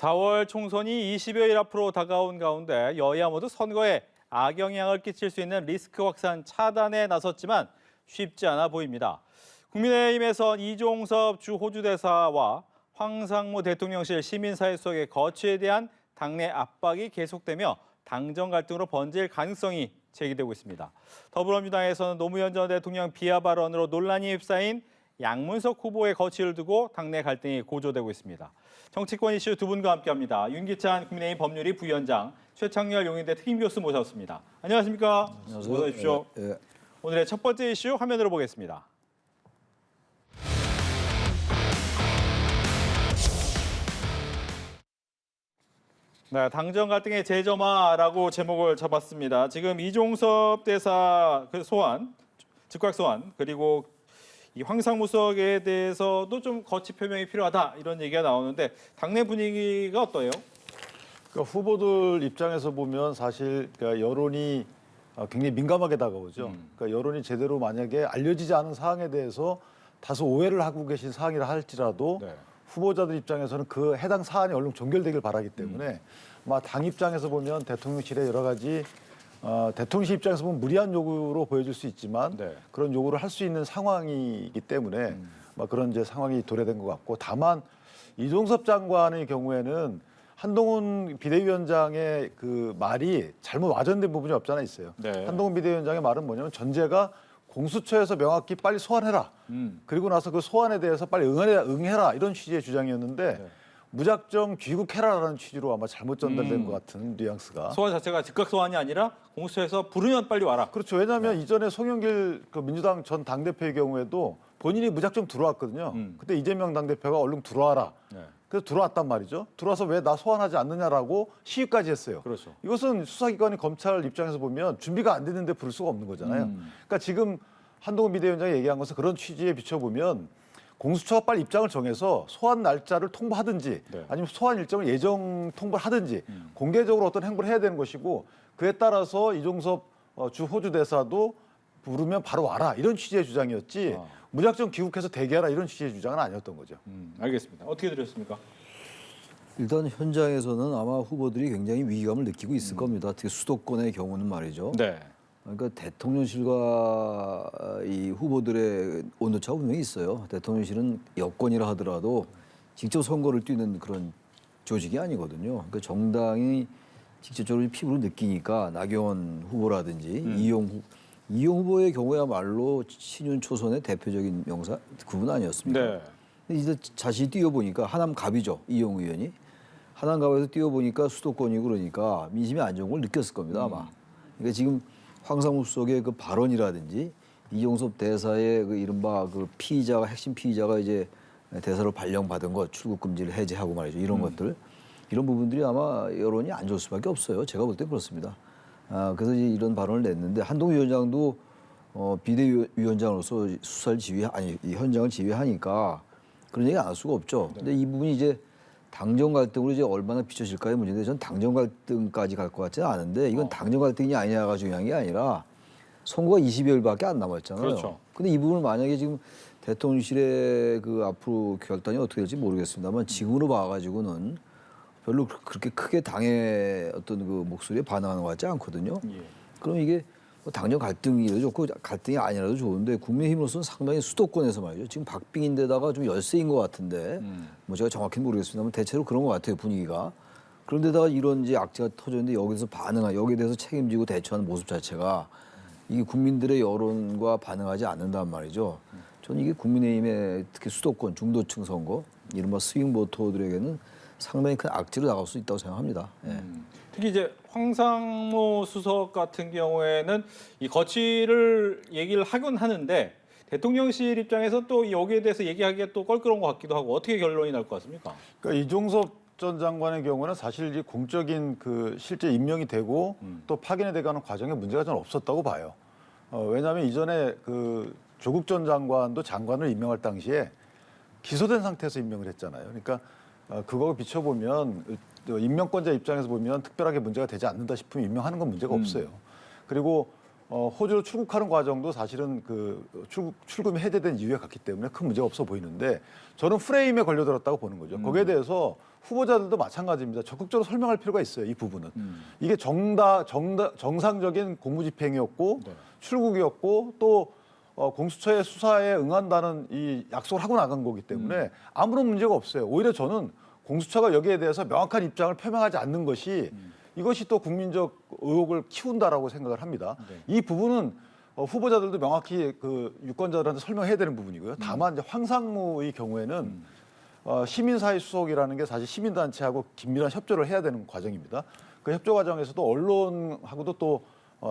4월 총선이 20여일 앞으로 다가온 가운데 여야 모두 선거에 악영향을 끼칠 수 있는 리스크 확산 차단에 나섰지만 쉽지 않아 보입니다. 국민의힘에선 이종섭 주 호주대사와 황상무 대통령실 시민사회수석의 거취에 대한 당내 압박이 계속되며 당정 갈등으로 번질 가능성이 제기되고 있습니다. 더불어민주당에서는 노무현 전 대통령 비하 발언으로 논란이 휩싸인 양문석 후보의 거취를 두고 당내 갈등이 고조되고 있습니다. 정치권 이슈 두 분과 함께합니다. 윤기찬 국민의힘 법률위 부위원장, 최창렬 용인대 특임교수 모셨습니다. 안녕하십니까? 안녕하세요. 어서 오십시오. 예. 오늘의 첫 번째 이슈 화면으로 보겠습니다. 네, 당정 갈등의 재점화라고 제목을 잡았습니다. 지금 이종섭 대사 소환, 즉각 소환, 그리고 이 황상무 수석에 대해서도 좀 거취 표명이 필요하다 이런 얘기가 나오는데 당내 분위기가 어떠해요? 그러니까 후보들 입장에서 보면 사실 그러니까 여론이 굉장히 민감하게 다가오죠. 그러니까 여론이 제대로 만약에 알려지지 않은 사항에 대해서 다소 오해를 하고 계신 사항이라 할지라도 네. 후보자들 입장에서는 그 해당 사안이 얼른 종결되길 바라기 때문에 아마 당 입장에서 보면 대통령실의 여러 가지 대통령실 입장에서 보면 무리한 요구로 보여질 수 있지만 네. 그런 요구를 할 수 있는 상황이기 때문에 그런 이제 상황이 도래된 것 같고 다만 이종섭 장관의 경우에는 한동훈 비대위원장의 그 말이 잘못 와전된 부분이 없잖아 있어요. 네. 한동훈 비대위원장의 말은 뭐냐면 전제가 공수처에서 명확히 빨리 소환해라. 그리고 나서 그 소환에 대해서 빨리 응해라 이런 취지의 주장이었는데 네. 무작정 귀국해라라는 취지로 아마 잘못 전달된 것 같은 뉘앙스가. 소환 자체가 즉각 소환이 아니라 공수처에서 부르면 빨리 와라. 그렇죠. 왜냐하면 이전에 송영길 그 민주당 전 당대표의 경우에도 본인이 무작정 들어왔거든요. 그때 이재명 당대표가 얼른 들어와라. 네. 그래서 들어왔단 말이죠. 들어와서 왜 나 소환하지 않느냐라고 시위까지 했어요. 그렇죠. 이것은 수사기관이 검찰 입장에서 보면 준비가 안 됐는데 부를 수가 없는 거잖아요. 그러니까 지금 한동훈 비대위원장이 얘기한 것은 그런 취지에 비춰보면 공수처가 빨리 입장을 정해서 소환 날짜를 통보하든지 네. 아니면 소환 일정을 예정 통보를 하든지 공개적으로 어떤 행보를 해야 되는 것이고 그에 따라서 이종섭 주 호주 대사도 부르면 바로 와라 이런 취지의 주장이었지 무작정 귀국해서 대기하라 이런 취지의 주장은 아니었던 거죠. 알겠습니다. 어떻게 들으셨습니까? 일단 현장에서는 아마 후보들이 굉장히 위기감을 느끼고 있을 겁니다. 특히 수도권의 경우는 말이죠. 네. 그러니까 대통령실과 이 후보들의 온도차가 분명히 있어요. 대통령실은 여권이라 하더라도 직접 선거를 뛰는 그런 조직이 아니거든요. 그러니까 정당이 직접적으로 피부로 느끼니까 나경원 후보라든지 이용 후보의 경우야말로 신윤 초선의 대표적인 명사 그분 아니었습니까? 네. 근데 이제 자신이 뛰어보니까 하남 갑이죠. 이용 의원이. 하남 갑에서 뛰어보니까 수도권이고 그러니까 민심이 안 좋은 걸 느꼈을 겁니다 아마. 그러니까 지금 황상무 수석의 그 발언이라든지 이종섭 대사의 그 이른바 그 피의자가 핵심 피의자가 이제 대사로 발령받은 것 출국 금지를 해제하고 말이죠. 이런 것들 이런 부분들이 아마 여론이 안 좋을 수밖에 없어요. 제가 볼 때 그렇습니다. 그래서 이제 이런 발언을 냈는데 한동훈 위원장도 비대위원장으로서 수사를 이 현장을 지휘하니까 그런 얘기 안 할 수가 없죠. 근데 이 부분이 이제 당정 갈등으로 이제 얼마나 비춰질까의 문제인데 전 당정 갈등까지 갈 것 같지는 않은데 이건 당정 갈등이 아니냐가 중요한 게 아니라 선거가 20여일밖에 안 남았잖아요. 그렇죠. 근데 이 부분을 만약에 지금 대통령실의 그 앞으로 결단이 어떻게 될지 모르겠습니다만 지금으로 봐가지고는 별로 그렇게 크게 당의 어떤 그 목소리에 반응하는 것 같지 않거든요. 예. 그럼 이게 뭐 당정 갈등이라도 좋고 갈등이 아니라도 좋은데 국민의힘으로서는 상당히 수도권에서 말이죠. 지금 박빙인데다가 좀 열세인 것 같은데 뭐 제가 정확히 모르겠습니다만 대체로 그런 것 같아요 분위기가. 그런데다가 이런 이제 악재가 터졌는데 여기서 여기에 대해서 책임지고 대처하는 모습 자체가 이게 국민들의 여론과 반응하지 않는단 말이죠. 저는 이게 국민의힘의 특히 수도권 중도층 선거 이른바 스윙 보터들에게는 상당히 큰 악재로 나갈 수 있다고 생각합니다. 예. 특히 이제 황상무 수석 같은 경우에는 이 거취를 얘기를 하긴 하는데 대통령실 입장에서 또 여기에 대해서 얘기하기가 또 껄끄러운 것 같기도 하고 어떻게 결론이 날 것 같습니까? 그러니까 이종섭 전 장관의 경우는 사실 이 공적인 그 실제 임명이 되고 또 파견이 돼가는 과정에 문제가 좀 없었다고 봐요. 왜냐하면 이전에 그 조국 전 장관도 장관을 임명할 당시에 기소된 상태에서 임명을 했잖아요. 그러니까 그거 비춰보면 임명권자 입장에서 보면 특별하게 문제가 되지 않는다 싶으면 임명하는 건 문제가 없어요. 그리고 호주로 출국하는 과정도 사실은 그 출금이 해제된 이유에 갔기 때문에 큰 문제가 없어 보이는데 저는 프레임에 걸려들었다고 보는 거죠. 거기에 대해서 후보자들도 마찬가지입니다. 적극적으로 설명할 필요가 있어요. 이 부분은. 이게 정상적인 공무집행이었고 출국이었고 또 공수처의 수사에 응한다는 이 약속을 하고 나간 거기 때문에 아무런 문제가 없어요. 오히려 저는 공수처가 여기에 대해서 명확한 입장을 표명하지 않는 것이 이것이 또 국민적 의혹을 키운다라고 생각을 합니다. 이 부분은 후보자들도 명확히 그 유권자들한테 설명해야 되는 부분이고요. 다만 이제 황상무의 경우에는 시민사회 수석이라는 게 사실 시민단체하고 긴밀한 협조를 해야 되는 과정입니다. 그 협조 과정에서도 언론하고도 또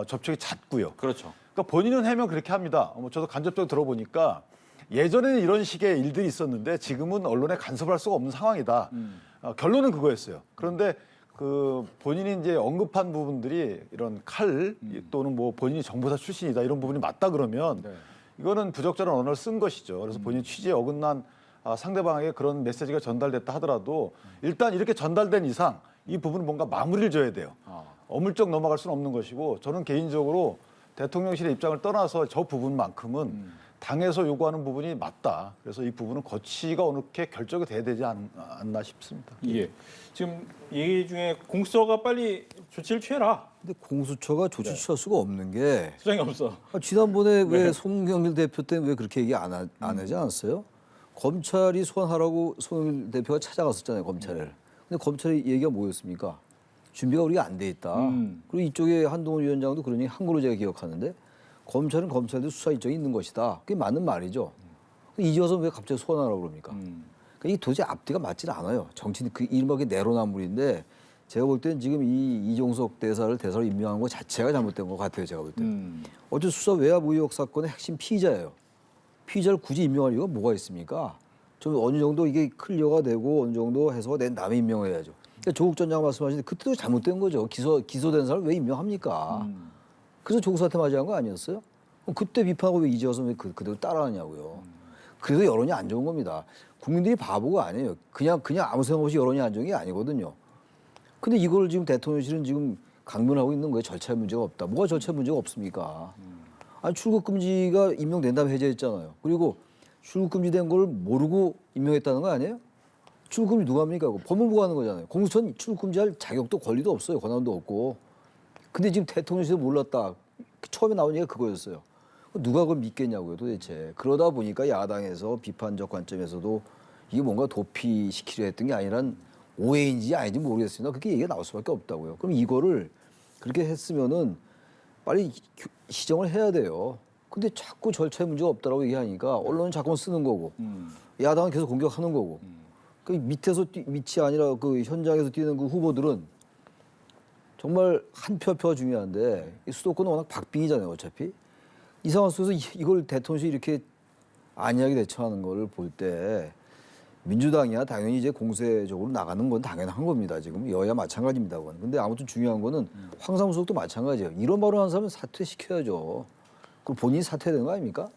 접촉이 잦고요. 그렇죠. 그러니까 본인은 해명 그렇게 합니다. 저도 간접적으로 들어보니까 예전에는 이런 식의 일들이 있었는데 지금은 언론에 간섭할 수가 없는 상황이다. 결론은 그거였어요. 그런데 그 본인이 이제 언급한 부분들이 이런 칼 또는 뭐 본인이 정보사 출신이다 이런 부분이 맞다 그러면 이거는 부적절한 언어를 쓴 것이죠. 그래서 본인 취지에 어긋난 상대방에게 그런 메시지가 전달됐다 하더라도 일단 이렇게 전달된 이상 이 부분은 뭔가 마무리를 져야 돼요. 어물쩍 넘어갈 수는 없는 것이고 저는 개인적으로 대통령실의 입장을 떠나서 저 부분만큼은 당에서 요구하는 부분이 맞다. 그래서 이 부분은 거치가 어느게 결정이 돼야 되지 않나 싶습니다. 예. 지금 얘기 중에 공수처가 빨리 조치를 취해라. 근데 공수처가 조치 취할 수가 없는 게 수장이 없어. 지난번에 왜 송영길 대표 때는 왜 그렇게 얘기 안 하지 않았어요? 검찰이 소환하라고 송영길 대표가 찾아갔었잖아요, 검찰을. 근데 검찰의 얘기가 뭐였습니까? 준비가 우리가 안 돼 있다. 그리고 이쪽에 한동훈 위원장도 그러니 한 걸로 제가 기억하는데 검찰은 검찰도 수사 일정이 있는 것이다. 그게 맞는 말이죠. 이제와서 왜 갑자기 소환하라고 그럽니까? 그러니까 이 도저히 앞뒤가 맞지는 않아요. 정치는 그 이른바 내로남불인데 제가 볼 때는 지금 이 이종석 대사로 임명한 것 자체가 잘못된 것 같아요. 제가 볼 때는. 어제 수사 외압 의혹 사건의 핵심 피의자예요. 피의자를 굳이 임명할 이유가 뭐가 있습니까? 좀 어느 정도 이게 클리어가 되고 어느 정도 해소가 된 다음에 임명을 해야죠. 그러니까 조국 전 장관 말씀하시는데 그때도 잘못된 거죠. 기소된 사람을 왜 임명합니까? 그래서 조국 사태 맞이한 거 아니었어요? 그때 비판하고 왜 이제 와서 왜 그대로 따라하냐고요. 그래서 여론이 안 좋은 겁니다. 국민들이 바보가 아니에요. 그냥 아무 생각 없이 여론이 안 좋은 게 아니거든요. 근데 이걸 지금 대통령실은 지금 강변하고 있는 거예요. 절차에 문제가 없다. 뭐가 절차에 문제가 없습니까? 아니 출국 금지가 임명된 다음에 해제했잖아요. 그리고 출국 금지된 걸 모르고 임명했다는 거 아니에요? 출국 금지 누가 합니까? 법무부가 하는 거잖아요. 공수처는 출국 금지할 자격도 권리도 없어요. 권한도 없고. 근데 지금 대통령실도 몰랐다. 처음에 나온 얘기가 그거였어요. 누가 그걸 믿겠냐고요, 도대체. 그러다 보니까 야당에서 비판적 관점에서도 이게 뭔가 도피시키려 했던 게 아니란 오해인지 아닌지 모르겠습니다. 그렇게 얘기가 나올 수밖에 없다고요. 그럼 이거를 그렇게 했으면은 빨리 시정을 해야 돼요. 근데 자꾸 절차에 문제가 없다라고 얘기하니까 언론은 자꾸만 쓰는 거고 야당은 계속 공격하는 거고 그 밑이 아니라 그 현장에서 뛰는 그 후보들은 정말 한 표가 중요한데 이 수도권은 워낙 박빙이잖아요, 어차피. 이 상황 속에서 이걸 대통령실이 이렇게 안이하게 대처하는 걸 볼 때 민주당이야 당연히 이제 공세적으로 나가는 건 당연한 겁니다. 지금 여야 마찬가지입니다. 그건. 근데 아무튼 중요한 거는 황상무 수석도 마찬가지예요. 이런 말을 하는 사람은 사퇴시켜야죠. 그럼 본인이 사퇴해야 되는 거 아닙니까?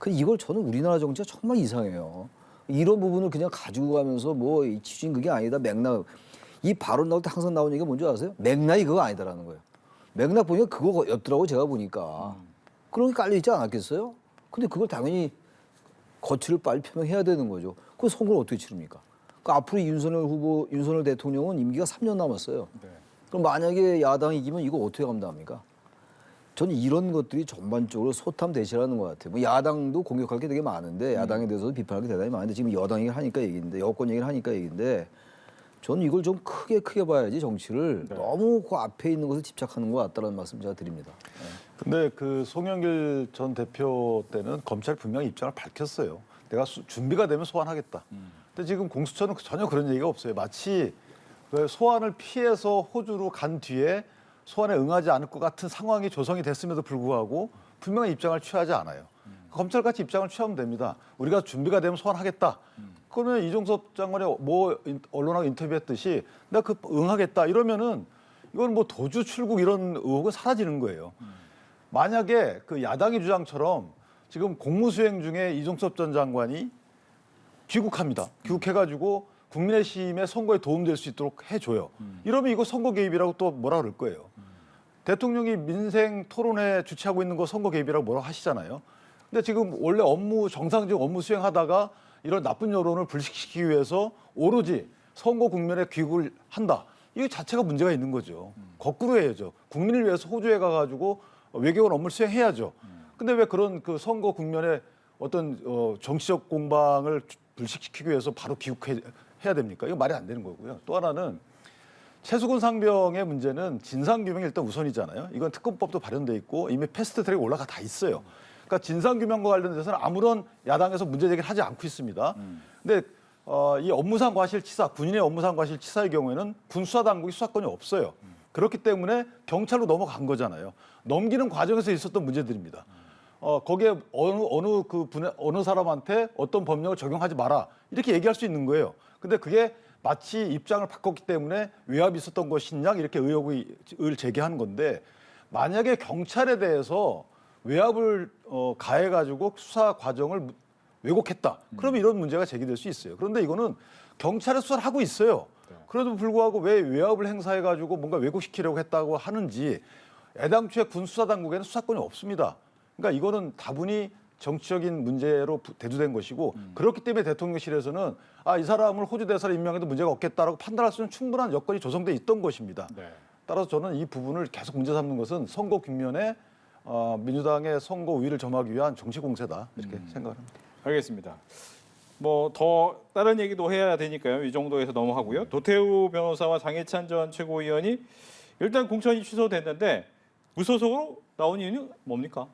근데 이걸 저는 우리나라 정치가 정말 이상해요. 이런 부분을 그냥 가지고 가면서 뭐 취지는 그게 아니다. 맥락. 이 발언 나올 때 항상 나오는 얘기가 뭔지 아세요? 맥락이 그거 아니다라는 거예요. 맥락 보니까 그거였더라고 제가 보니까. 그런 게 깔려있지 않았겠어요? 근데 그걸 당연히 거취를 빨리 표명해야 되는 거죠. 그 선거를 어떻게 치릅니까? 그 앞으로 윤석열 대통령은 임기가 3년 남았어요. 네. 그럼 만약에 야당이 이기면 이거 어떻게 감당합니까? 저는 이런 것들이 전반적으로 소탐대실하는 것 같아요. 뭐 야당도 공격할 게 되게 많은데 야당에 대해서도 비판할 게 대단히 많은데 지금 여당 얘기를 하니까 얘기인데 여권 얘기를 하니까 얘기인데 저는 이걸 좀 크게 봐야지 정치를 너무 그 앞에 있는 것을 집착하는 것 같다는 말씀 제가 드립니다. 근데 그 송영길 전 대표 때는 검찰이 분명히 입장을 밝혔어요. 내가 준비가 되면 소환하겠다. 근데 지금 공수처는 전혀 그런 얘기가 없어요. 마치 소환을 피해서 호주로 간 뒤에 소환에 응하지 않을 것 같은 상황이 조성이 됐음에도 불구하고 분명히 입장을 취하지 않아요. 검찰같이 입장을 취하면 됩니다. 우리가 준비가 되면 소환하겠다. 그러면 이종석 장관이 뭐 언론하고 인터뷰했듯이 내가 응하겠다 이러면은 이건 뭐 도주 출국 이런 의혹은 사라지는 거예요. 만약에 그 야당의 주장처럼 지금 공무수행 중에 이종석 전 장관이 귀국합니다. 귀국해가지고 국민의힘의 선거에 도움될 수 있도록 해줘요. 이러면 이거 선거 개입이라고 또 뭐라 그럴 거예요. 대통령이 민생 토론회 주최하고 있는 거 선거 개입이라고 뭐라고 하시잖아요. 근데 지금 원래 업무 정상적 업무 수행하다가 이런 나쁜 여론을 불식시키기 위해서 오로지 선거 국면에 귀국을 한다. 이거 자체가 문제가 있는 거죠. 거꾸로 해야죠. 국민을 위해서 호주에 가가지고 외교원 업무를 수행해야죠. 근데 왜 그런 그 선거 국면에 어떤 정치적 공방을 불식시키기 위해서 바로 귀국해야 됩니까? 이거 말이 안 되는 거고요. 또 하나는 최수근 상병의 문제는 진상규명이 일단 우선이잖아요. 이건 특검법도 발현돼 있고 이미 패스트트랙에 올라가 다 있어요. 그러니까 진상규명과 관련돼서는 아무런 야당에서 문제 제기를 하지 않고 있습니다. 근데 이 업무상 과실치사, 군인의 업무상 과실치사의 경우에는 군수사당국이 수사권이 없어요. 그렇기 때문에 경찰로 넘어간 거잖아요. 넘기는 과정에서 있었던 문제들입니다. 거기에 어느 사람한테 어떤 법령을 적용하지 마라 이렇게 얘기할 수 있는 거예요. 근데 그게 마치 입장을 바꿨기 때문에 외압이 있었던 것이냐 이렇게 의혹을 제기하는 건데 만약에 경찰에 대해서 외압을 가해가지고 수사 과정을 왜곡했다. 그러면 이런 문제가 제기될 수 있어요. 그런데 이거는 경찰에 수사를 하고 있어요. 그래도 불구하고 왜 외압을 행사해가지고 뭔가 왜곡시키려고 했다고 하는지 애당초에 군수사당국에는 수사권이 없습니다. 그러니까 이거는 다분히 정치적인 문제로 대두된 것이고 그렇기 때문에 대통령실에서는 이 사람을 호주 대사로 임명해도 문제가 없겠다라고 판단할 수 있는 충분한 여건이 조성돼 있던 것입니다. 네. 따라서 저는 이 부분을 계속 문제 삼는 것은 선거 국면에 민주당의 선거 우위를 점하기 위한 정치 공세다 이렇게 생각합니다. 알겠습니다. 뭐 더 다른 얘기도 해야 되니까요. 이 정도에서 넘어가고요. 도태우 변호사와 장해찬 전 최고위원이 일단 공천이 취소됐는데 무소속으로 나온 이유는 뭡니까?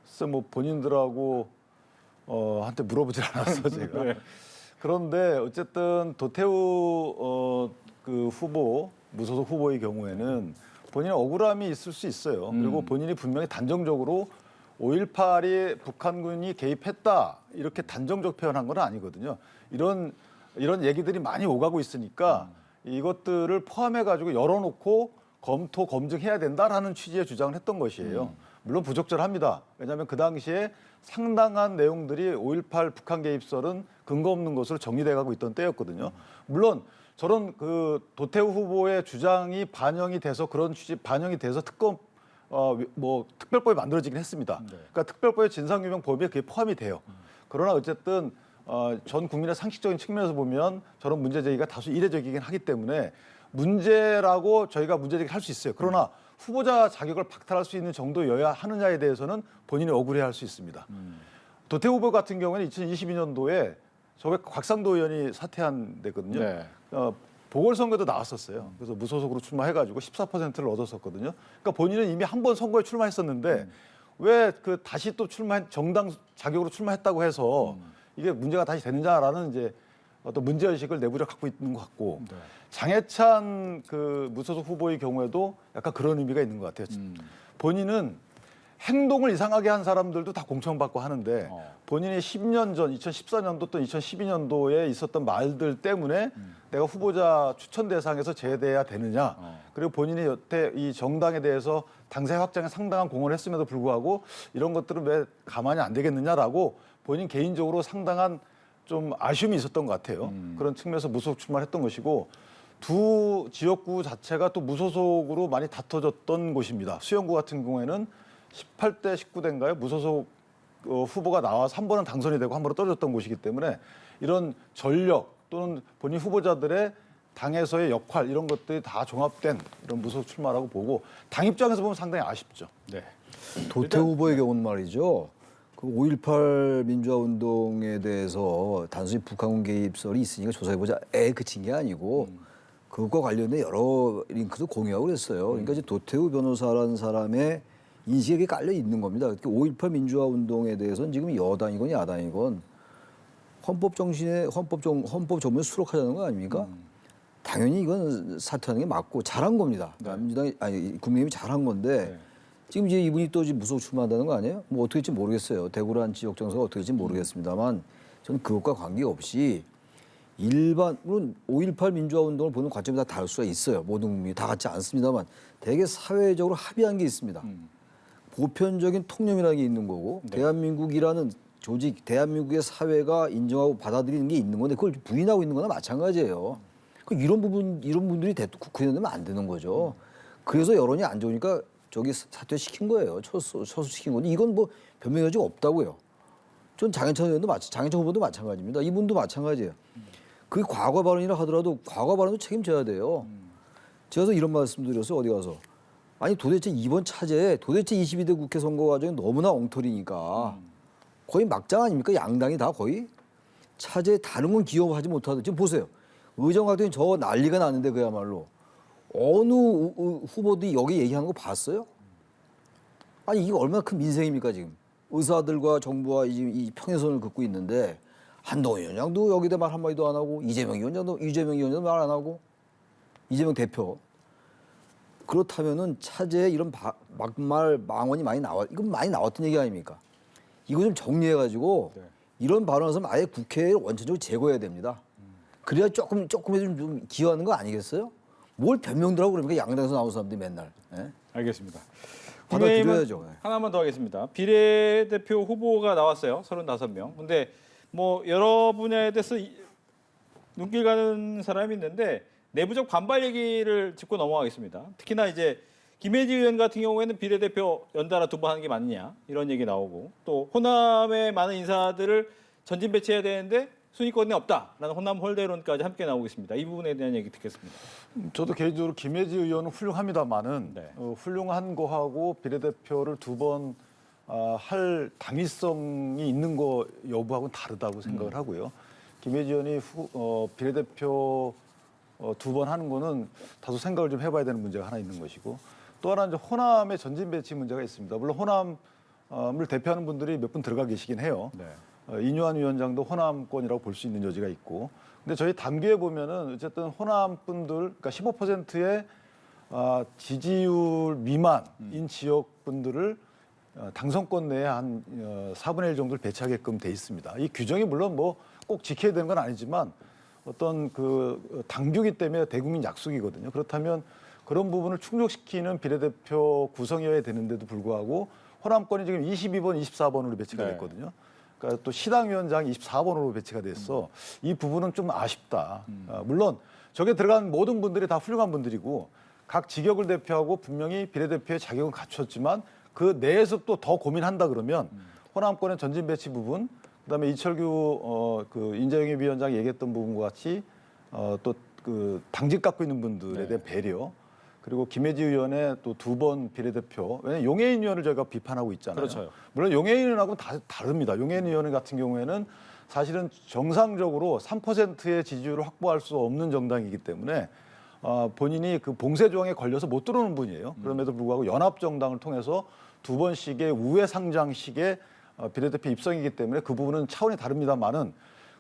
글쎄 뭐 본인들하고 한테 물어보질 않았어 제가. 네. 그런데 어쨌든 도태우 그 후보 무소속 후보의 경우에는 본인의 억울함이 있을 수 있어요. 그리고 본인이 분명히 단정적으로 5.18이 북한군이 개입했다 이렇게 단정적 표현한 건 아니거든요. 이런 얘기들이 많이 오가고 있으니까 이것들을 포함해가지고 열어놓고 검토 검증해야 된다라는 취지의 주장을 했던 것이에요. 물론 부적절합니다. 왜냐하면 그 당시에 상당한 내용들이 5.18 북한 개입설은 근거 없는 것으로 정리돼가고 있던 때였거든요. 물론 저런 그 도태우 후보의 주장이 반영이 돼서 그런 취지 반영이 돼서 특별법이 만들어지긴 했습니다. 그러니까 특별법의 진상규명 범위에 그게 포함이 돼요. 그러나 어쨌든 전 국민의 상식적인 측면에서 보면 저런 문제 제기가 다소 이례적이긴 하기 때문에 문제라고 저희가 문제 제기를 할 수 있어요. 그러나 후보자 자격을 박탈할 수 있는 정도여야 하느냐에 대해서는 본인이 억울해할 수 있습니다. 도태우 후보 같은 경우에는 2022년도에 저번에 곽상도 의원이 사퇴한 데거든요. 네. 보궐선거에도 나왔었어요. 그래서 무소속으로 출마해가지고 14%를 얻었었거든요. 그러니까 본인은 이미 한 번 선거에 출마했었는데 왜 그 다시 또 정당 자격으로 출마했다고 해서 이게 문제가 다시 되느냐라는 이제 어떤 문제의식을 내부적 갖고 있는 것 같고 네. 장해찬 그 무소속 후보의 경우에도 약간 그런 의미가 있는 것 같아요. 본인은 행동을 이상하게 한 사람들도 다 공천받고 하는데 본인이 10년 전 2014년도 또 2012년도에 있었던 말들 때문에 내가 후보자 추천 대상에서 제외돼야 되느냐 그리고 본인이 여태 이 정당에 대해서 당세 확장에 상당한 공헌을 했음에도 불구하고 이런 것들은 왜 가만히 안 되겠느냐라고 본인 개인적으로 상당한 좀 아쉬움이 있었던 것 같아요. 그런 측면에서 무소속 출마를 했던 것이고 두 지역구 자체가 또 무소속으로 많이 다퉈졌던 곳입니다. 수영구 같은 경우에는 18대 19대인가요? 무소속 후보가 나와서 한 번은 당선이 되고 한 번은 떨어졌던 곳이기 때문에 이런 전력 또는 본인 후보자들의 당에서의 역할 이런 것들이 다 종합된 이런 무소속 출마라고 보고 당 입장에서 보면 상당히 아쉽죠. 네. 도태우 후보의 경우는 말이죠. 그 5.18 민주화 운동에 대해서 단순히 북한군 개입설이 있으니까 조사해보자 그친 게 아니고 그것과 관련된 여러 링크도 공유하고 그랬어요. 그러니까 이제 도태우 변호사라는 사람의 인식에 깔려 있는 겁니다. 5.18 민주화 운동에 대해서는 지금 여당이건 야당이건 헌법 정신에 헌법 조문에 수록하자는 거 아닙니까? 당연히 이건 사퇴하는 게 맞고 잘한 겁니다. 민주당이 국민의힘이 잘한 건데 네. 지금 이제 이분이 또 지금 무소속 출마한다는 거 아니에요? 뭐 어떻게 될지 모르겠어요. 대구란 지역 정서가 어떻게 될지 모르겠습니다만 저는 그것과 관계없이 물론 5.18 민주화 운동을 보는 관점이 다 다를 수가 있어요. 모든 국민이 다 같지 않습니다만 되게 사회적으로 합의한 게 있습니다. 보편적인 통념이라는 게 있는 거고 대한민국이라는 조직, 대한민국의 사회가 인정하고 받아들이는 게 있는 건데 그걸 부인하고 있는 거나 마찬가지예요. 이런 분들이 국회의원 되면 안 되는 거죠. 그래서 여론이 안 좋으니까 저기 사퇴시킨 거예요. 처수시킨 건데 이건 뭐 변명의 여지가 없다고요. 전 장현철 후보도 마찬가지입니다. 이분도 마찬가지예요. 그 과거 발언이라 하더라도 과거 발언도 책임져야 돼요. 제가 이런 말씀드렸어요. 어디 가서. 아니 도대체 이번 차제에 도대체 22대 국회 선거 과정이 너무나 엉터리니까 거의 막장 아닙니까? 양당이 다 거의 차제에 다른 건 기여하지 못하던 지금 보세요. 의정 갈등이 저 난리가 났는데 그야말로 어느 후보들이 여기 얘기하는 거 봤어요? 아니 이게 얼마나 큰 민생입니까 지금? 의사들과 정부와 이 평행선을 긋고 있는데 한동훈 위원장도 여기다 말 한마디도 안 하고 이재명 위원장도 말 안 하고 이재명 대표 그렇다면은 차제에 이런 막말 망언이 이건 많이 나왔던 얘기 아닙니까? 이거 좀 정리해가지고 네. 이런 발언에서 아예 국회를 원천적으로 제거해야 됩니다. 그래야 조금이라도 좀 기여하는 거 아니겠어요? 뭘 변명들하고 그러니까 양당에서 나온 사람들이 맨날. 예? 알겠습니다. 받아들여야죠. 국민의힘은 하나만 더 하겠습니다. 비례대표 후보가 나왔어요. 35명. 근데 뭐 여러 분야에 대해서 눈길 가는 사람이 있는데 내부적 반발 얘기를 짚고 넘어가겠습니다. 특히나 이제 김혜지 의원 같은 경우에는 비례대표 연달아 2번 하는 게 맞느냐 이런 얘기 나오고 또 호남의 많은 인사들을 전진 배치해야 되는데 순위권이 없다라는 호남 홀대론까지 함께 나오고 있습니다. 이 부분에 대한 얘기 듣겠습니다. 저도 개인적으로 김혜지 의원은 훌륭합니다만은 네. 훌륭한 거하고 비례대표를 2번 할 당위성이 있는 거 여부하고는 다르다고 생각을 하고요. 김혜지 의원이 비례대표 2번 하는 거는 다소 생각을 좀 해봐야 되는 문제가 하나 있는 것이고 또 하나 이제 호남의 전진 배치 문제가 있습니다. 물론 호남을 대표하는 분들이 몇 분 들어가 계시긴 해요. 네. 이뇨한 위원장도 호남권이라고 볼 수 있는 여지가 있고, 근데 저희 당규에 보면은 어쨌든 호남 분들, 그러니까 15%의 지지율 미만인 지역 분들을 당선권 내에 한 4분의 1 정도를 배치하게끔 돼 있습니다. 이 규정이 물론 뭐 꼭 지켜야 되는 건 아니지만 어떤 그 당규기 때문에 대국민 약속이거든요. 그렇다면 그런 부분을 충족시키는 비례대표 구성이어야 되는데도 불구하고 호남권이 지금 22번, 24번으로 배치가 네. 됐거든요. 그러니까 또 시당위원장이 24번으로 배치가 됐어. 이 부분은 좀 아쉽다. 물론 저게 들어간 모든 분들이 다 훌륭한 분들이고 각 직역을 대표하고 분명히 비례대표의 자격은 갖췄지만 그 내에서 또 더 고민한다 그러면 호남권의 전진 배치 부분, 그다음에 이철규 그 인재영입 위원장이 얘기했던 부분과 같이 또 그 당직 갖고 있는 분들에 대한 배려, 그리고 김혜지 의원의 또 2번 비례대표, 왜냐하면 용해인 의원을 저희가 비판하고 있잖아요. 그렇죠. 물론 용해인 의원하고는 다릅니다. 용해인 의원 같은 경우에는 사실은 정상적으로 3%의 지지율을 확보할 수 없는 정당이기 때문에 본인이 그 봉쇄 조항에 걸려서 못 들어오는 분이에요. 그럼에도 불구하고 연합정당을 통해서 2번씩의 우회 상장식의 비례대표 입성이기 때문에 그 부분은 차원이 다릅니다만은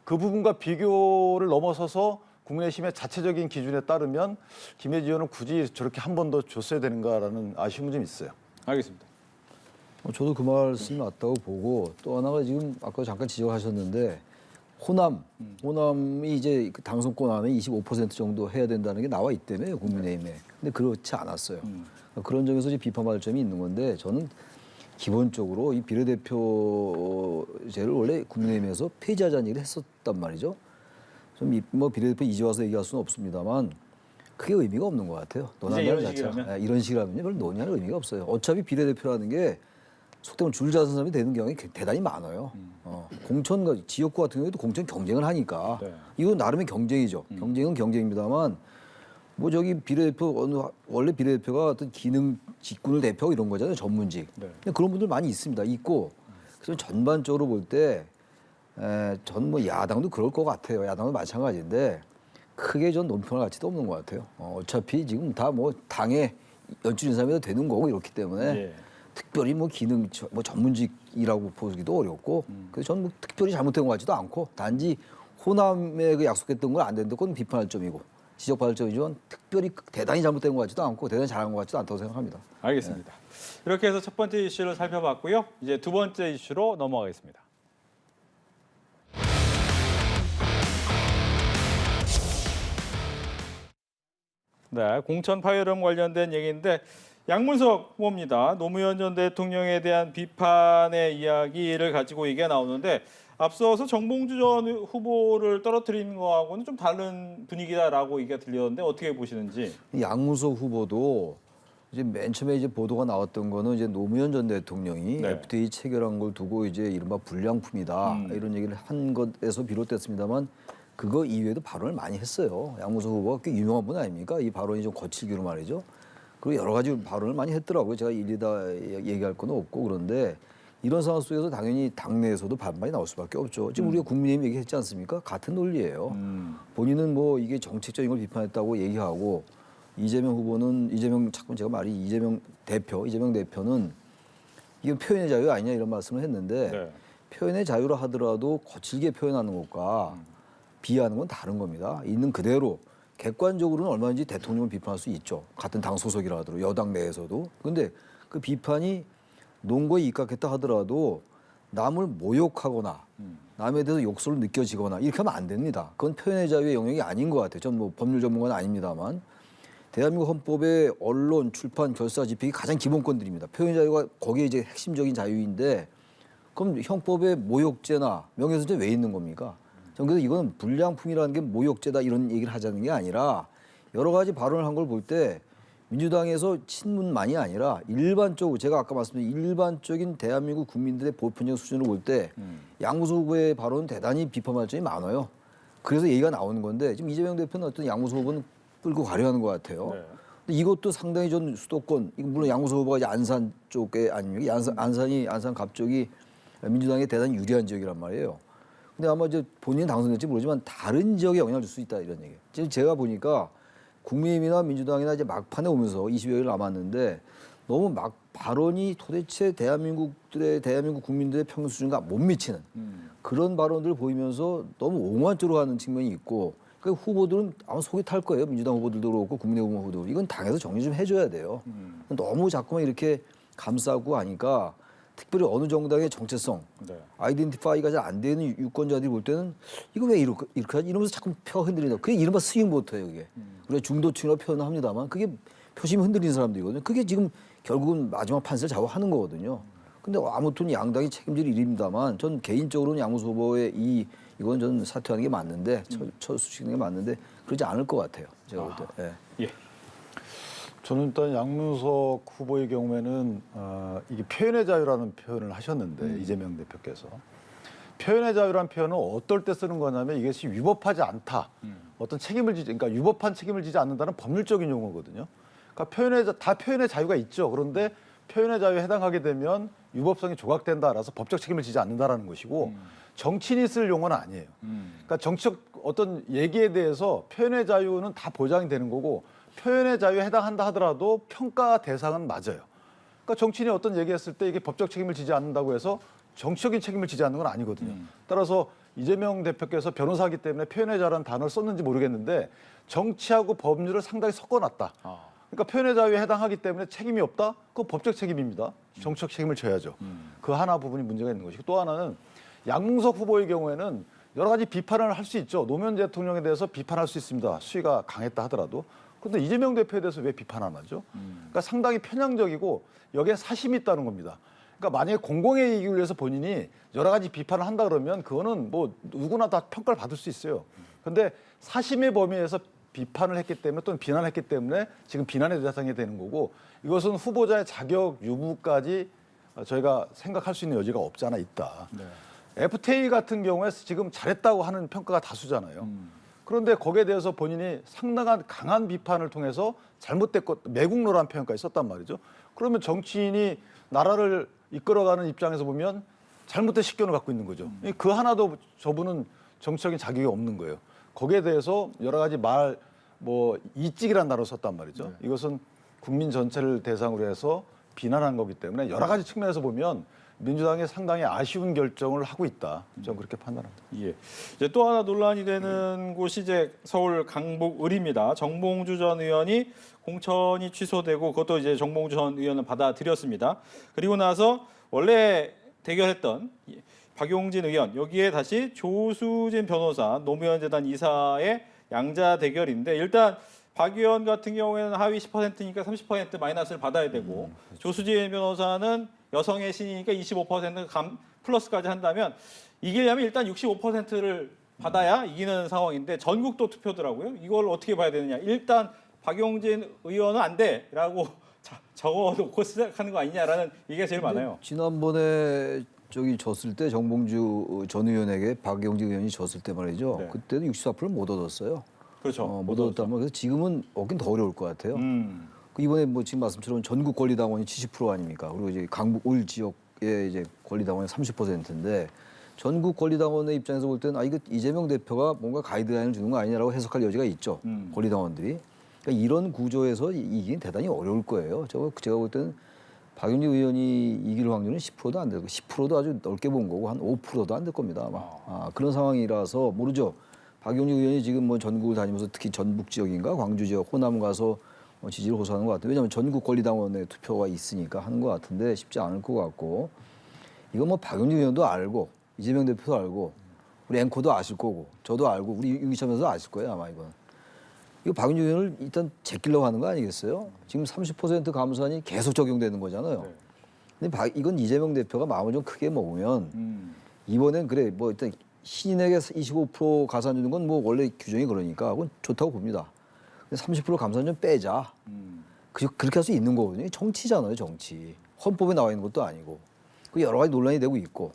그 부분과 비교를 넘어서서 국민의힘의 자체적인 기준에 따르면 김혜지 의원은 굳이 저렇게 한 번 더 줬어야 되는가라는 아쉬움은 좀 있어요. 알겠습니다. 저도 그 말씀이 맞다고 보고 또 하나가 지금 아까 잠깐 지적하셨는데 호남이 이제 그 당선권 안에 25% 정도 해야 된다는 게 나와 있다며요 국민의힘에. 근데 그렇지 않았어요. 그런 점에서 이제 비판받을 점이 있는 건데 저는 기본적으로 이 비례대표제를 원래 국민의힘에서 폐지하자는 얘기를 했었단 말이죠. 좀 뭐 비례대표 이제 와서 얘기할 수는 없습니다만 그게 의미가 없는 것 같아요. 논의하는 자체가 이런 식이라면 별로 논의하는 의미가 없어요. 어차피 비례대표라는 게 속되면 줄 잡은 사람이 되는 경우가 대단히 많아요. 공천과 지역구 같은 경우에도 공천 경쟁을 하니까 네. 이건 나름의 경쟁이죠. 경쟁은 경쟁입니다만 뭐 저기 비례대표 원래 비례대표가 어떤 기능 직군을 대표하고 이런 거잖아요. 전문직. 네. 근데 그런 분들 많이 있습니다. 있고 그래서 전반적으로 볼 때 전 뭐 야당도 그럴 것 같아요. 야당도 마찬가지인데 크게 전 논평할 가치도 없는 것 같아요. 어차피 지금 다 뭐 당에 연출 인사면 되는 거고 이렇기 때문에 예. 특별히 뭐 기능 뭐 전문직이라고 보기도 어렵고 그래서 저는 뭐 특별히 잘못된 것 같지도 않고 단지 호남에 그 약속했던 건 안 된다고 그건 비판할 점이고 지적받을 점이지만 특별히 대단히 잘못된 것 같지도 않고 대단히 잘한 것 같지도 않다고 생각합니다. 알겠습니다. 이렇게 해서 첫 번째 이슈를 살펴봤고요. 이제 두 번째 이슈로 넘어가겠습니다. 네, 공천 파열음 관련된 얘기인데 양문석 후보입니다. 노무현 전 대통령에 대한 비판의 이야기를 가지고 얘기가 나오는데 앞서서 정봉주 전 후보를 떨어뜨리는 거하고는 좀 다른 분위기다라고 얘기가 들렸는데 어떻게 보시는지. 양문석 후보도 이제 맨 처음에 이제 보도가 나왔던 거는 이제 노무현 전 대통령이 네. FTA 체결한 걸 두고 이제 이른바 불량품이다 이런 얘기를 한 것에서 비롯됐습니다만 그거 이외에도 발언을 많이 했어요. 양문석 후보가 꽤 유명한 분 아닙니까? 이 발언이 좀 거칠기로 말이죠. 그리고 여러 가지 발언을 많이 했더라고요. 제가 일일이 다 얘기할 건 없고 그런데 이런 상황 속에서 당연히 당내에서도 반발이 나올 수밖에 없죠. 지금 우리가 국민의힘 얘기했지 않습니까? 같은 논리예요. 본인은 뭐 이게 정책적인 걸 비판했다고 얘기하고 이재명 후보는 자꾸 제가 말이 이재명 대표는 이게 표현의 자유 아니냐 이런 말씀을 했는데 네. 표현의 자유라 하더라도 거칠게 표현하는 것과 비하하는 건 다른 겁니다. 있는 그대로 객관적으로는 얼마든지 대통령을 비판할 수 있죠. 같은 당 소속이라 하더라도 여당 내에서도. 그런데 그 비판이 논거에 입각했다 하더라도 남을 모욕하거나 남에 대해서 욕설로 느껴지거나 이렇게 하면 안 됩니다. 그건 표현의 자유의 영역이 아닌 것 같아요. 전 뭐 법률 전문가는 아닙니다만 대한민국 헌법의 언론, 출판, 결사, 집행이 가장 기본권들입니다. 표현의 자유가 거기에 이제 핵심적인 자유인데 그럼 형법에 모욕죄나 명예훼손죄 왜 있는 겁니까? 저는 그래서 이건 불량품이라는 게 모욕죄다 이런 얘기를 하자는 게 아니라 여러 가지 발언을 한 걸 볼 때 민주당에서 친문만이 아니라 일반적으로 제가 아까 말씀드린 일반적인 대한민국 국민들의 보편적 수준을 볼 때 양무석 후보의 발언은 대단히 비판할 점이 많아요. 그래서 얘기가 나오는 건데 지금 이재명 대표는 어떤 양무석 후보는 끌고 가려는 것 같아요. 네. 근데 이것도 상당히 전 수도권, 이거 물론 양무석 후보가 이제 안산 쪽에 아닙니까? 안산 갑 쪽이 민주당에 대단히 유리한 지역이란 말이에요. 근데 아마 이제 본인이 당선될지 모르지만 다른 지역에 영향을 줄 수 있다 이런 얘기예요. 지금 제가 보니까 국민의힘이나 민주당이나 이제 막판에 오면서 20여일 남았는데 너무 막 발언이 도대체 대한민국 국민들의 평균 수준과 못 미치는 그런 발언들을 보이면서 너무 옹호한 쪽으로 가는 측면이 있고 그 후보들은 아마 속이 탈 거예요. 민주당 후보들도 그렇고 국민의힘 후보도. 이건 당에서 정리 좀 해줘야 돼요. 너무 자꾸만 이렇게 감싸고 하니까 특별히 어느 정당의 정체성, 네. 아이덴티파이가 잘 안 되는 유권자들이 볼 때는 이거 왜 이렇게 하지? 이러면서 자꾸 표 흔들린다. 그게 이른바 스윙보터예요. 그게. 우리가 중도층이라고 표현을 합니다만 그게 표심이 흔들리는 사람들이거든요. 그게 지금 결국은 마지막 판세를 좌우하는 거거든요. 근데 아무튼 양당이 책임질 일입니다만 전 개인적으로는 양무석 후보의 이건 전 사퇴하는 게 맞는데 처수시키는 게 맞는데 그러지 않을 것 같아요. 제가 볼 때. 예. 예. 저는 일단 양문석 후보의 경우에는 이게 표현의 자유라는 표현을 하셨는데 이재명 대표께서 표현의 자유라는 표현은 어떨 때 쓰는 거냐면 이것이 위법하지 않다. 어떤 책임을 지지, 그러니까 위법한 책임을 지지 않는다는 법률적인 용어거든요. 그러니까 다 표현의 자유가 있죠. 그런데 표현의 자유에 해당하게 되면 위법성이 조각된다라서 법적 책임을 지지 않는다라는 것이고 정치인이 쓸 용어는 아니에요. 그러니까 정치적 어떤 얘기에 대해서 표현의 자유는 다 보장이 되는 거고 표현의 자유에 해당한다 하더라도 평가 대상은 맞아요. 그러니까 정치인이 어떤 얘기했을 때 이게 법적 책임을 지지 않는다고 해서 정치적인 책임을 지지 않는 건 아니거든요. 따라서 이재명 대표께서 변호사이기 때문에 표현의 자유라는 단어를 썼는지 모르겠는데 정치하고 법률을 상당히 섞어놨다. 그러니까 표현의 자유에 해당하기 때문에 책임이 없다? 그건 법적 책임입니다. 정치적 책임을 져야죠. 그 하나 부분이 문제가 있는 것이고 또 하나는 양문석 후보의 경우에는 여러 가지 비판을 할 수 있죠. 노무현 대통령에 대해서 비판할 수 있습니다. 수위가 강했다 하더라도. 그런데 이재명 대표에 대해서 왜 비판 안 하죠? 그러니까 상당히 편향적이고 여기에 사심이 있다는 겁니다. 그러니까 만약에 공공의 이익을 위해서 본인이 여러 가지 비판을 한다 그러면 그거는 뭐 누구나 다 평가를 받을 수 있어요. 그런데 사심의 범위에서 비판을 했기 때문에 또는 비난했기 때문에 지금 비난의 대상이 되는 거고 이것은 후보자의 자격 유무까지 저희가 생각할 수 있는 여지가 없지 않아 있다. 네. FTA 같은 경우에 지금 잘했다고 하는 평가가 다수잖아요. 그런데 거기에 대해서 본인이 상당한 강한 비판을 통해서 잘못됐고 매국노란 표현까지 썼단 말이죠. 그러면 정치인이 나라를 이끌어가는 입장에서 보면 잘못된 식견을 갖고 있는 거죠. 그 하나도 저분은 정치적인 자격이 없는 거예요. 거기에 대해서 여러 가지 이찍이라는 단어를 썼단 말이죠. 이것은 국민 전체를 대상으로 해서 비난한 거기 때문에 여러 가지 측면에서 보면 민주당이 상당히 아쉬운 결정을 하고 있다. 저는 그렇게 판단합니다. 예. 이제 또 하나 논란이 되는 곳이 이제 서울 강북을입니다. 정봉주 전 의원이 공천이 취소되고 그것도 이제 정봉주 전 의원은 받아들였습니다. 그리고 나서 원래 대결했던 박용진 의원 여기에 다시 조수진 변호사 노무현 재단 이사의 양자 대결인데 일단 박 의원 같은 경우에는 하위 10%니까 30% 마이너스를 받아야 되고 조수진 변호사는 여성의 신이니까 25% 플러스까지 한다면 이기려면 일단 65%를 받아야 이기는 상황인데 전국도 투표더라고요. 이걸 어떻게 봐야 되느냐. 일단 박용진 의원은 안 돼라고 적어놓고 시작하는 거 아니냐라는 얘기가 제일 많아요. 지난번에 저기 졌을 때 정봉주 전 의원에게 박영진 의원이 졌을 때 말이죠. 네. 그때도 64%를 못 얻었어요. 그렇죠. 못 얻었다면 그래서 지금은 얻긴 더 어려울 것 같아요. 그 이번에 뭐 지금 말씀처럼 전국 권리당원이 70% 아닙니까? 그리고 이제 강북 올 지역의 이제 권리당원이 30%인데 전국 권리당원의 입장에서 볼 때는 이거 이재명 대표가 뭔가 가이드라인을 주는 거 아니냐라고 해석할 여지가 있죠. 권리당원들이. 그러니까 이런 구조에서 이기긴 대단히 어려울 거예요. 제가 볼 때는 박용진 의원이 이길 확률은 10%도 안 되고 10%도 아주 넓게 본 거고 한 5%도 안 될 겁니다. 아마. 그런 상황이라서 모르죠. 박용진 의원이 지금 뭐 전국을 다니면서 특히 전북 지역인가 광주 지역, 호남 가서 지지를 호소하는 것 같아요. 왜냐하면 전국 권리당원의 투표가 있으니까 하는 것 같은데 쉽지 않을 것 같고 이거 뭐 박용진 의원도 알고 이재명 대표도 알고 우리 앵커도 아실 거고 저도 알고 우리 유기참에서도 아실 거예요 아마 이건. 이거 박용진 의원을 일단 제끼려고 하는 거 아니겠어요? 지금 30% 감산이 계속 적용되는 거잖아요. 근데 이건 이재명 대표가 마음을 좀 크게 먹으면 이번엔 그래 뭐 일단 신인에게 25% 가산 주는 건 뭐 원래 규정이 그러니까 그건 좋다고 봅니다. 근데 30% 감산 좀 빼자. 그렇게 할 수 있는 거거든요. 정치잖아요, 정치. 헌법에 나와 있는 것도 아니고. 그 여러 가지 논란이 되고 있고.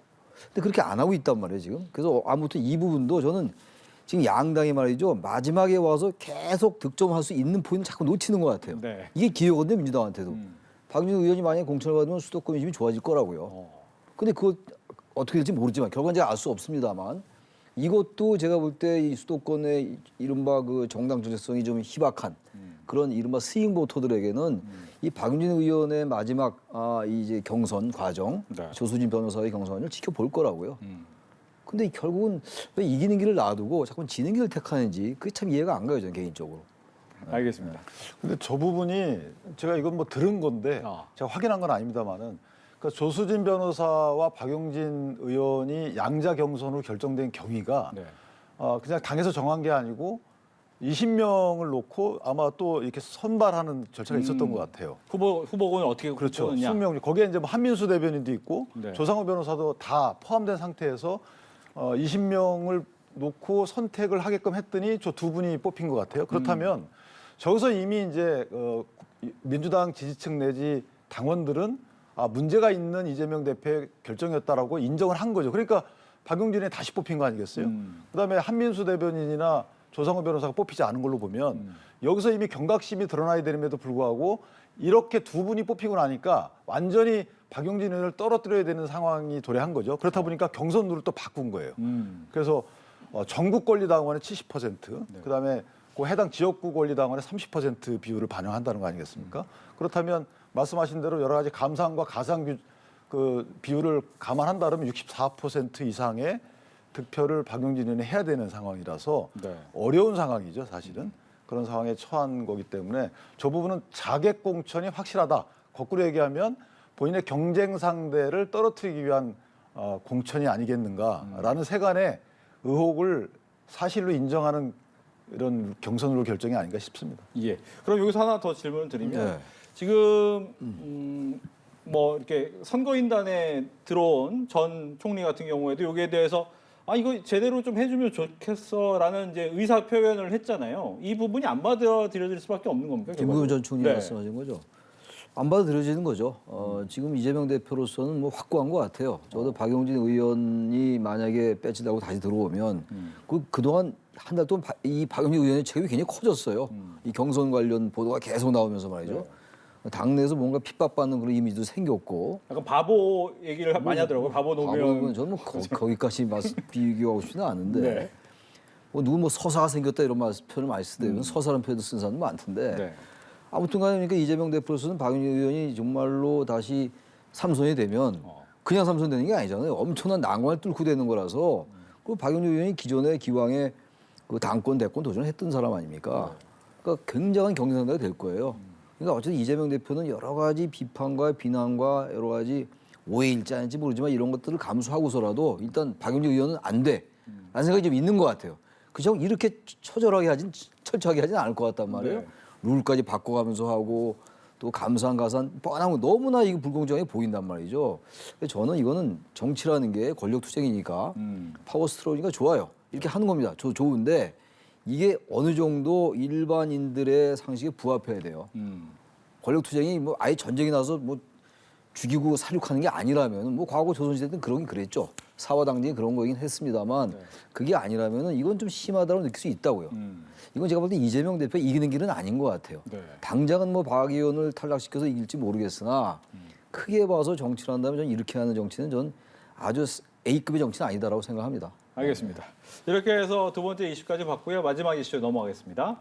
근데 그렇게 안 하고 있단 말이에요, 지금. 그래서 아무튼 이 부분도 저는 지금 양당이 말이죠. 마지막에 와서 계속 득점할 수 있는 포인트를 자꾸 놓치는 것 같아요. 네. 이게 기회거든요, 민주당한테도. 박jun진 의원이 만약에 공천을 받으면 수도권 민심이 좋아질 거라고요. 근데 그거 어떻게 될지 모르지만 결과는 제가 알 수 없습니다만 이것도 제가 볼 때 이 수도권의 이른바 그 정당 정체성이 좀 희박한 그런 이른바 스윙 보터들에게는 이 박용진 의원의 마지막 이제 경선 과정, 네. 조수진 변호사의 경선을 지켜볼 거라고요. 근데 결국은 왜 이기는 길을 놔두고 자꾸 지는 길을 택하는지 그게 참 이해가 안 가요, 저는 개인적으로. 알겠습니다. 근데 저 부분이 제가 이건 뭐 들은 건데 아. 제가 확인한 건 아닙니다만은 그러니까 조수진 변호사와 박용진 의원이 양자 경선으로 결정된 경위가 네. 그냥 당에서 정한 게 아니고 20명을 놓고 아마 또 이렇게 선발하는 절차가 있었던 것 같아요. 후보군을 어떻게 그렇죠. 뽑느냐. 20명 거기에 이제 뭐 한민수 대변인도 있고 네. 조상우 변호사도 다 포함된 상태에서 20명을 놓고 선택을 하게끔 했더니 저 두 분이 뽑힌 것 같아요. 그렇다면 저기서 이미 이제 민주당 지지층 내지 당원들은 문제가 있는 이재명 대표의 결정이었다라고 인정을 한 거죠. 그러니까 박용진이 다시 뽑힌 거 아니겠어요? 그다음에 한민수 대변인이나 조상우 변호사가 뽑히지 않은 걸로 보면 여기서 이미 경각심이 드러나야 되는데도 불구하고 이렇게 두 분이 뽑히고 나니까 완전히 박용진 의원을 떨어뜨려야 되는 상황이 도래한 거죠. 그렇다 보니까 경선 룰을 또 바꾼 거예요. 그래서 전국 권리당원의 70%, 그다음에 그 해당 지역구 권리당원의 30% 비율을 반영한다는 거 아니겠습니까? 그렇다면 말씀하신 대로 여러 가지 감상과 가상 그 비율을 감안한다면 64% 이상의 득표를 박용진 의원이 해야 되는 상황이라서 네. 어려운 상황이죠, 사실은. 그런 상황에 처한 거기 때문에 저 부분은 자객 공천이 확실하다. 거꾸로 얘기하면 본인의 경쟁 상대를 떨어뜨리기 위한 공천이 아니겠는가라는 세간의 의혹을 사실로 인정하는 이런 경선으로 결정이 아닌가 싶습니다. 예. 그럼 여기서 하나 더 질문을 드리면 네. 지금 뭐 이렇게 선거인단에 들어온 전 총리 같은 경우에도 여기에 대해서 이거 제대로 좀 해주면 좋겠어라는 이제 의사 표현을 했잖아요. 이 부분이 안 받아들여질 수밖에 없는 겁니까? 김부겸 전 총리 네. 말씀하신 거죠. 안 받아들여지는 거죠. 지금 이재명 대표로서는 뭐 확고한 것 같아요. 저도 박용진 의원이 만약에 배치되고 다시 들어오면 그동안 한 달 동안 이 박용진 의원의 책임이 굉장히 커졌어요. 이 경선 관련 보도가 계속 나오면서 말이죠. 당내에서 뭔가 핍박받는 그런 이미지도 생겼고. 약간 바보 얘기를 많이 하더라고요. 바보 노무현. 바보는 저는 뭐 거기까지 비교하고 싶지는 않은데. 네. 뭐 누구 뭐 서사가 생겼다 이런 표현을 많이 쓰대요. 서사라는 표현도 쓴 사람도 많던데. 네. 아무튼간에 그러니까 이재명 대표로서는 박용진 의원이 정말로 다시 삼선이 되면 그냥 삼선 되는 게 아니잖아요. 엄청난 난관을 뚫고 되는 거라서 그 박용진 의원이 기존에 기왕에 그 당권 대권 도전을 했던 사람 아닙니까? 그러니까 굉장한 경쟁 상대가 될 거예요. 그러니까 어쨌든 이재명 대표는 여러 가지 비판과 비난과 여러 가지 오해일지 아닌지 모르지만 이런 것들을 감수하고서라도 일단 박용진 의원은 안 돼. 라는 생각이 좀 있는 것 같아요. 그죠? 이렇게 철저하게 하진 않을 것 같단 말이에요. 네. 룰까지 바꿔가면서 하고 또 감상 가산 뻔한 거 너무나 이거 불공정해 보인단 말이죠. 저는 이거는 정치라는 게 권력 투쟁이니까 파워 스트로우니까 좋아요. 이렇게 하는 겁니다. 좋은데 이게 어느 정도 일반인들의 상식에 부합해야 돼요. 권력 투쟁이 뭐 아예 전쟁이 나서 뭐 죽이고 살육하는 게 아니라면 뭐 과거 조선시대 때는 그러긴 그랬죠. 사화당쟁이 그런 거긴 했습니다만 그게 아니라면은 이건 좀 심하다고 느낄 수 있다고요. 이건 제가 볼 때 이재명 대표 이기는 길은 아닌 것 같아요. 네. 당장은 뭐 박 의원을 탈락시켜서 이길지 모르겠으나 크게 봐서 정치를 한다면 전 이렇게 하는 정치는 전 아주 A급의 정치는 아니다라고 생각합니다. 알겠습니다. 이렇게 해서 두 번째 이슈까지 봤고요. 마지막 이슈 넘어가겠습니다.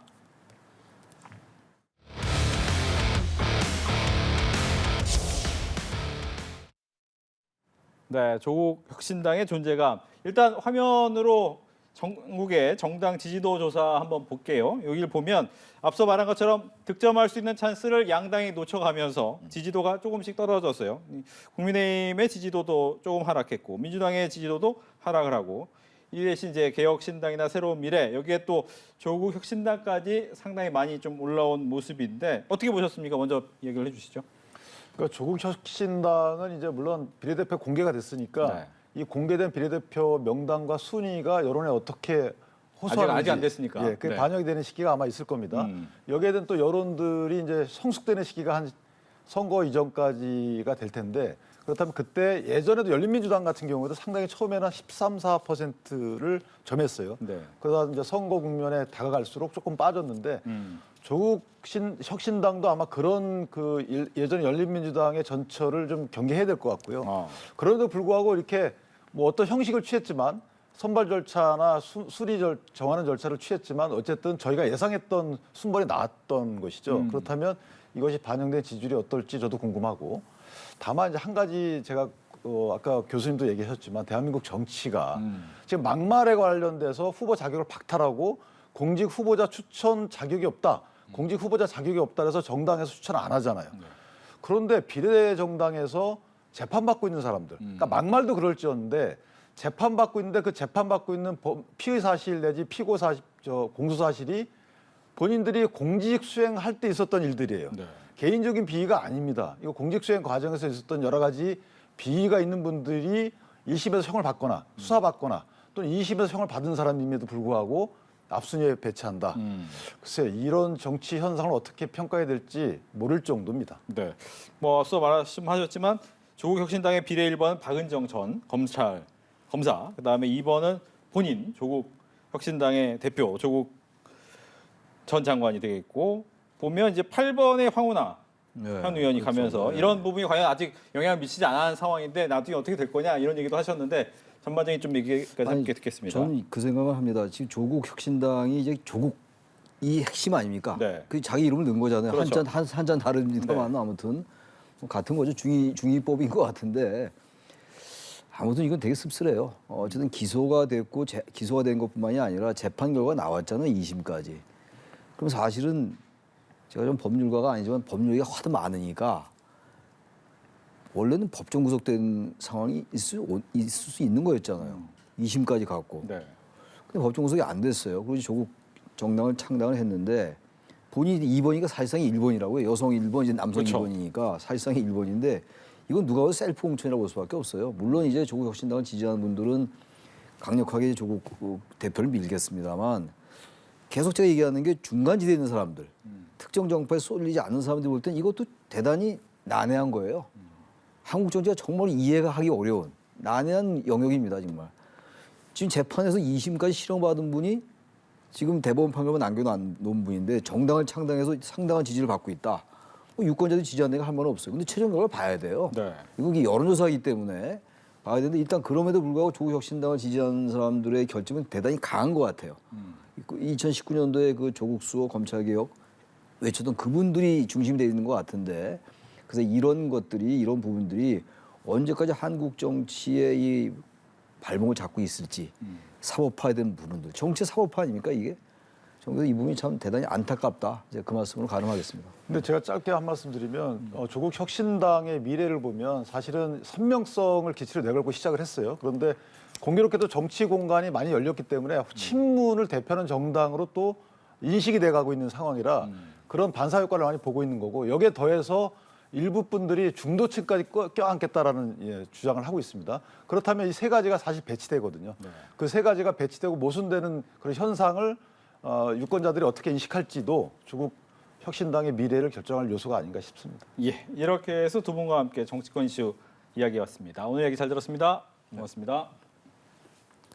네, 조국 혁신당의 존재감. 일단 화면으로 전국의 정당 지지도 조사 한번 볼게요. 여기를 보면 앞서 말한 것처럼 득점할 수 있는 찬스를 양당이 놓쳐가면서 지지도가 조금씩 떨어졌어요. 국민의힘의 지지도도 조금 하락했고 민주당의 지지도도 하락을 하고 이 대신 이제 개혁신당이나 새로운 미래 여기에 또 조국 혁신당까지 상당히 많이 좀 올라온 모습인데 어떻게 보셨습니까? 먼저 얘기를 해주시죠. 그러니까 조국 혁신당은 이제 물론 비례대표 공개가 됐으니까 네. 이 공개된 비례대표 명단과 순위가 여론에 어떻게 호소하는지 아직 안 됐으니까. 예, 그게 네. 반영이 되는 시기가 아마 있을 겁니다. 여기에 대한 또 여론들이 이제 성숙되는 시기가 한 선거 이전까지가 될 텐데 그렇다면 그때 예전에도 열린민주당 같은 경우도 상당히 처음에는 13, 14%를 점했어요. 네. 그러다 이제 선거 국면에 다가갈수록 조금 빠졌는데 조국 혁신당도 아마 그런 그 예전 열린민주당의 전철을 좀 경계해야 될 것 같고요. 그럼에도 불구하고 이렇게 뭐 어떤 형식을 취했지만 선발 절차나 순위 정하는 절차를 취했지만 어쨌든 저희가 예상했던 순번이 나왔던 것이죠. 그렇다면 이것이 반영된 지지율이 어떨지 저도 궁금하고 다만 이제 한 가지 제가 아까 교수님도 얘기하셨지만 대한민국 정치가 지금 막말에 관련돼서 후보 자격을 박탈하고 공직 후보자 추천 자격이 없다. 공직 후보자 자격이 없다 해서 정당에서 추천 안 하잖아요. 그런데 비례정당에서 재판받고 있는 사람들, 그러니까 막말도 그럴지언데 재판받고 있는데 그 재판받고 있는 피의 사실 내지 피고 사실, 공소 사실이 본인들이 공직 수행할 때 있었던 일들이에요. 네. 개인적인 비위가 아닙니다. 이거 공직 수행 과정에서 있었던 여러 가지 비위가 있는 분들이 1심에서 형을 받거나 수사받거나 또는 2심에서 형을 받은 사람임에도 불구하고 앞순위에 배치한다. 글쎄 이런 정치 현상을 어떻게 평가해야 될지 모를 정도입니다. 네. 뭐 앞서 말씀하셨지만 조국 혁신당의 비례 1번은 박은정 전 검사, 그다음에 2번은 본인 조국 혁신당의 대표 조국 전 장관이 되겠고 보면 이제 8번의 황운하 현 의원이 그렇죠. 가면서 네. 이런 부분이 과연 아직 영향을 미치지 않은 상황인데 나중에 어떻게 될 거냐 이런 얘기도 하셨는데 전반적인 좀 얘기까지 함께 듣겠습니다. 저는 그 생각을 합니다. 지금 조국 혁신당이 이제 조국이 핵심 아닙니까? 네. 그 자기 이름을 넣은 거잖아요. 그렇죠. 한 잔 다릅니다만 네. 아무튼 뭐 같은 거죠. 중위법인 것 같은데 아무튼 이건 되게 씁쓸해요. 어쨌든 기소가 됐고 기소가 된 것뿐만이 아니라 재판 결과가 나왔잖아요. 2심까지. 그럼 사실은 제가 좀 법률가가 아니지만 법률이 하도 많으니까 원래는 법정 구속된 상황이 있을 수 있는 거였잖아요. 2심까지 갔고. 네. 근데 법정 구속이 안 됐어요. 그래서 조국 정당을 창당을 했는데 본인이 2번이니까 사실상 1번이라고요. 여성 1번, 이제 남성 그렇죠. 2번이니까 사실상 1번인데 이건 누가 봐도 셀프 공천이라고 볼 수밖에 없어요. 물론 이제 조국 혁신당을 지지하는 분들은 강력하게 조국 대표를 밀겠습니다만 계속 제가 얘기하는 게 중간지대에 있는 사람들, 특정 정파에 쏠리지 않는 사람들이 볼 땐 이것도 대단히 난해한 거예요. 한국 정치가 정말 이해가 하기 어려운 난해한 영역입니다, 정말. 지금 재판에서 2심까지 실형받은 분이 지금 대법원 판결만 남겨놓은 분인데 정당을 창당해서 상당한 지지를 받고 있다. 뭐 유권자들이 지지하는 데가 할 말은 없어요. 근데 최종 결과를 봐야 돼요. 네. 이건 여론조사이기 때문에 봐야 되는데 일단 그럼에도 불구하고 조국 혁신당을 지지하는 사람들의 결집은 대단히 강한 것 같아요. 2019년도에 그 조국 수호 검찰개혁 외쳤던 그분들이 중심이 되어 있는 것 같은데 그래서 이런 것들이 이런 부분들이 언제까지 한국 정치의 이 발목을 잡고 있을지 사법화된 부분들 정치 사법화 아닙니까 이게? 그래서 이 부분이 참 대단히 안타깝다. 이제 그 말씀으로 가름하겠습니다. 근데 제가 짧게 한 말씀 드리면 조국 혁신당의 미래를 보면 사실은 선명성을 기치로 내걸고 시작을 했어요. 그런데 공교롭게도 정치 공간이 많이 열렸기 때문에 친문을 대표하는 정당으로 또 인식이 돼가고 있는 상황이라 그런 반사 효과를 많이 보고 있는 거고 여기에 더해서 일부 분들이 중도층까지 껴안겠다라는 주장을 하고 있습니다. 그렇다면 이 세 가지가 사실 배치되거든요. 네. 그 세 가지가 배치되고 모순되는 그런 현상을 유권자들이 어떻게 인식할지도 조국 혁신당의 미래를 결정할 요소가 아닌가 싶습니다. 예, 이렇게 해서 두 분과 함께 정치권 이슈 이야기해봤습니다. 오늘 얘기 잘 들었습니다. 고맙습니다.